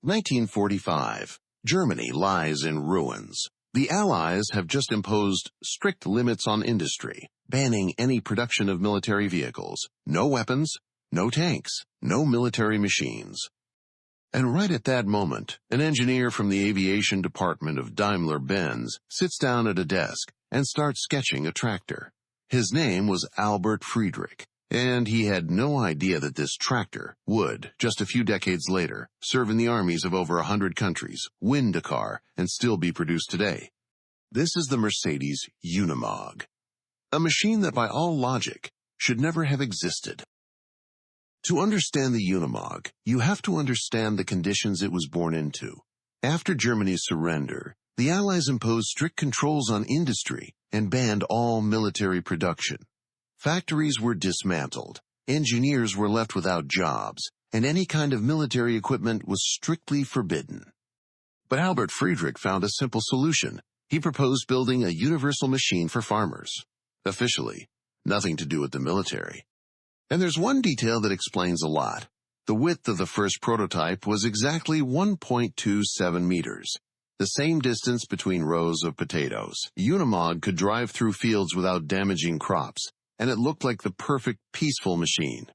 1945. Germany lies in ruins. The Allies have just imposed strict limits on industry, banning any production of military vehicles. No weapons, no tanks, no military machines. And right at that moment, an engineer from the aviation department of Daimler-Benz sits down at a desk and starts sketching a tractor. His name was Albert Friedrich, and he had no idea that this tractor would, just a few decades later, serve in the armies of over 100 countries, win Dakar, and still be produced today. This is the Mercedes Unimog, a machine that by all logic should never have existed. To understand the Unimog, you have to understand the conditions it was born into. After Germany's surrender, the Allies imposed strict controls on industry and banned all military production. Factories were dismantled, engineers were left without jobs, and any kind of military equipment was strictly forbidden. But Albert Friedrich found a simple solution. He proposed building a universal machine for farmers. Officially, nothing to do with the military. And there's one detail that explains a lot. The width of the first prototype was exactly 1.27 meters, the same distance between rows of potatoes. Unimog could drive through fields without damaging crops, and it looked like the perfect, peaceful machine.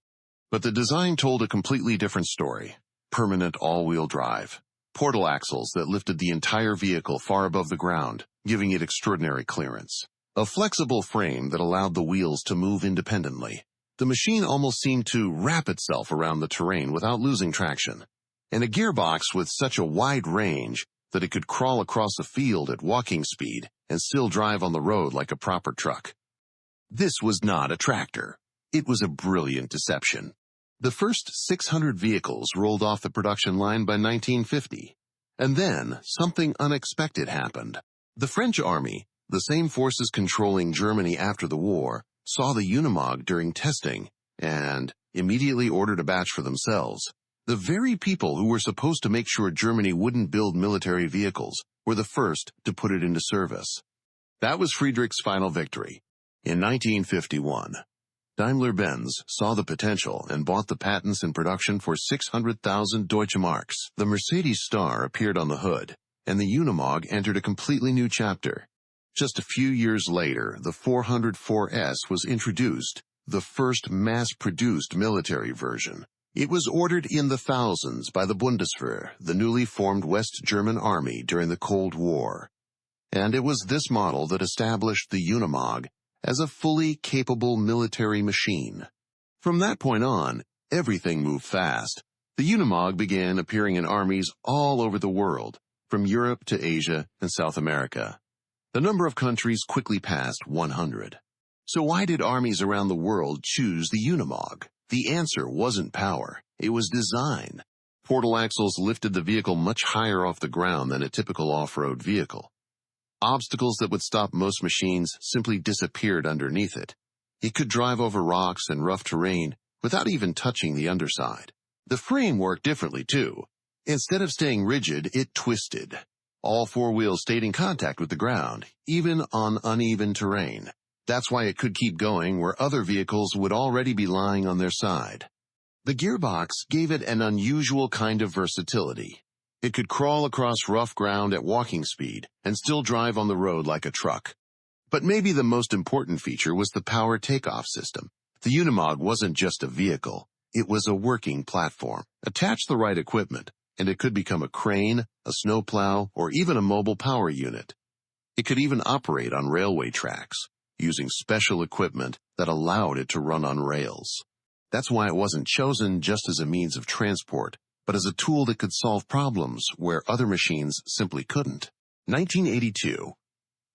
But the design told a completely different story. Permanent all-wheel drive. Portal axles that lifted the entire vehicle far above the ground, giving it extraordinary clearance. A flexible frame that allowed the wheels to move independently. The machine almost seemed to wrap itself around the terrain without losing traction. And a gearbox with such a wide range that it could crawl across a field at walking speed and still drive on the road like a proper truck. This was not a tractor. It was a brilliant deception. The first 600 vehicles rolled off the production line by 1950. And then something unexpected happened. The French army, the same forces controlling Germany after the war, saw the Unimog during testing and immediately ordered a batch for themselves. The very people who were supposed to make sure Germany wouldn't build military vehicles were the first to put it into service. That was Friedrich's final victory. In 1951, Daimler-Benz saw the potential and bought the patents and production for 600,000 Deutsche Marks. The Mercedes star appeared on the hood, and the Unimog entered a completely new chapter. Just a few years later, the 404S was introduced, the first mass-produced military version. It was ordered in the thousands by the Bundeswehr, the newly formed West German army during the Cold War. And it was this model that established the Unimog as a fully capable military machine. From that point on, everything moved fast. The Unimog began appearing in armies all over the world, from Europe to Asia and South America. The number of countries quickly passed 100. So why did armies around the world choose the Unimog? The answer wasn't power, it was design. Portal axles lifted the vehicle much higher off the ground than a typical off-road vehicle. Obstacles that would stop most machines simply disappeared underneath it. It could drive over rocks and rough terrain without even touching the underside. The frame worked differently too. Instead of staying rigid, it twisted. All four wheels stayed in contact with the ground, even on uneven terrain. That's why it could keep going where other vehicles would already be lying on their side. The gearbox gave it an unusual kind of versatility. It could crawl across rough ground at walking speed and still drive on the road like a truck. But maybe the most important feature was the power takeoff system. The Unimog wasn't just a vehicle, it was a working platform. Attach the right equipment, and it could become a crane, a snowplow, or even a mobile power unit. It could even operate on railway tracks, using special equipment that allowed it to run on rails. That's why it wasn't chosen just as a means of transport, but as a tool that could solve problems where other machines simply couldn't. 1982.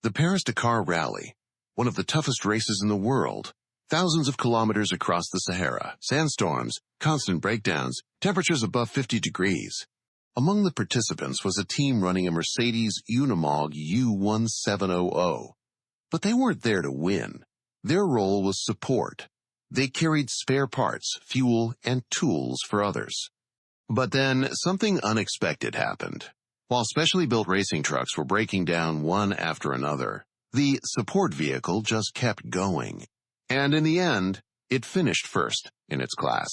The Paris-Dakar Rally, one of the toughest races in the world. Thousands of kilometers across the Sahara, sandstorms, constant breakdowns, temperatures above 50 degrees. Among the participants was a team running a Mercedes Unimog U1700. But they weren't there to win. Their role was support. They carried spare parts, fuel, and tools for others. But then something unexpected happened. While specially built racing trucks were breaking down one after another, the support vehicle just kept going. And in the end, it finished first in its class.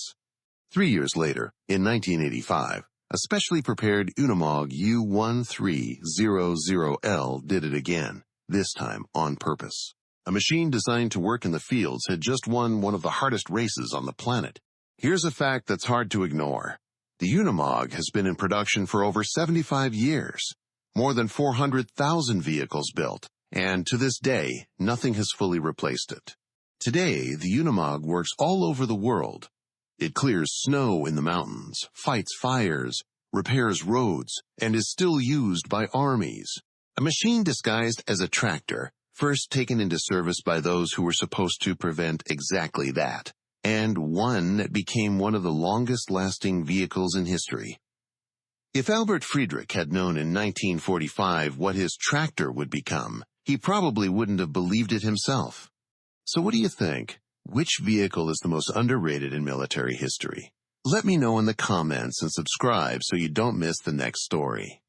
3 years later, in 1985, A specially prepared Unimog U1300L did it again, this time on purpose. A machine designed to work in the fields had just won one of the hardest races on the planet. Here's a fact that's hard to ignore. The Unimog has been in production for over 75 years, more than 400,000 vehicles built, and to this day, nothing has fully replaced it. Today, the Unimog works all over the world. It clears snow in the mountains, fights fires, repairs roads, and is still used by armies. A machine disguised as a tractor, first taken into service by those who were supposed to prevent exactly that, and one that became one of the longest-lasting vehicles in history. If Albert Friedrich had known in 1945 what his tractor would become, he probably wouldn't have believed it himself. So what do you think? Which vehicle is the most underrated in military history? Let me know in the comments and subscribe so you don't miss the next story.